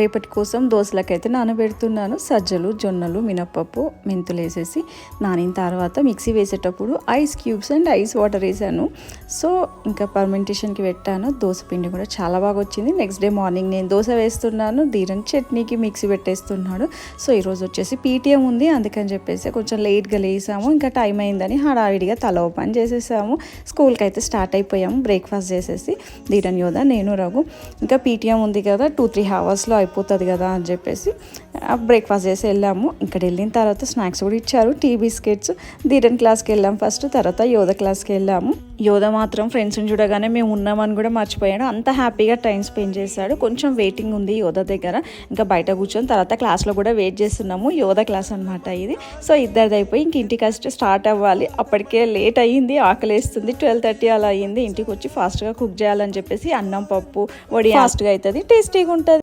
రేపటి కోసం దోశలకైతే నానబెడుతున్నాను. సజ్జలు, జొన్నలు, మినప్పప్పు, మెంతులు వేసేసి నానిన తర్వాత మిక్సీ వేసేటప్పుడు ice cubes and ice water వేసాను. సో ఇంకా పర్మెంటేషన్కి పెట్టాను. దోశ పిండి కూడా చాలా బాగా వచ్చింది. నెక్స్ట్ డే మార్నింగ్ నేను దోశ వేస్తున్నాను, ధీరన్ చట్నీకి మిక్సీ పెట్టేస్తున్నాడు. సో ఈరోజు వచ్చేసి పీటీఎం ఉంది, అందుకని చెప్పేసి కొంచెం లేట్గా లేసాము. ఇంకా టైం అయిందని హడావిడిగా తల ఓపెన్ చేసేసాము. స్కూల్కి అయితే స్టార్ట్ అయిపోయాము బ్రేక్ఫాస్ట్ చేసేసి. ధీరన్, యోధ, నేను, రఘు. ఇంకా పీటీఎం ఉంది కదా, 2-3 అవర్స్లో అయిపోతుంది కదా అని చెప్పేసి బ్రేక్ఫాస్ట్ చేసి వెళ్ళాము. ఇక్కడ వెళ్ళిన తర్వాత స్నాక్స్ కూడా ఇచ్చారు, టీ బిస్కెట్స్. ధీరన్ క్లాస్కి వెళ్ళాం ఫస్ట్, తర్వాత యోధ క్లాస్కి వెళ్ళాము. యోధ మాత్రం ఫ్రెండ్స్ని చూడగానే మేము ఉన్నామని కూడా మర్చిపోయాడు. అంత హ్యాపీగా టైం స్పెండ్ చేశాడు. కొంచెం వెయిటింగ్ ఉంది యోధ దగ్గర, ఇంకా బయట కూర్చొని తర్వాత క్లాస్లో కూడా వెయిట్ చేస్తున్నాము. యోధ క్లాస్ అనమాట ఇది. సో ఇద్దరిది అయిపోయి ఇంక ఇంటికి వస్తే స్టార్ట్ అవ్వాలి. అప్పటికే లేట్ అయ్యింది, ఆకలేస్తుంది. 12:30 అలా అయ్యింది. ఇంటికి వచ్చి ఫాస్ట్గా కుక్ చేయాలని చెప్పేసి అన్నం, పప్పు, వడి ఫాస్ట్గా అవుతుంది, టేస్టీగా ఉంటుంది.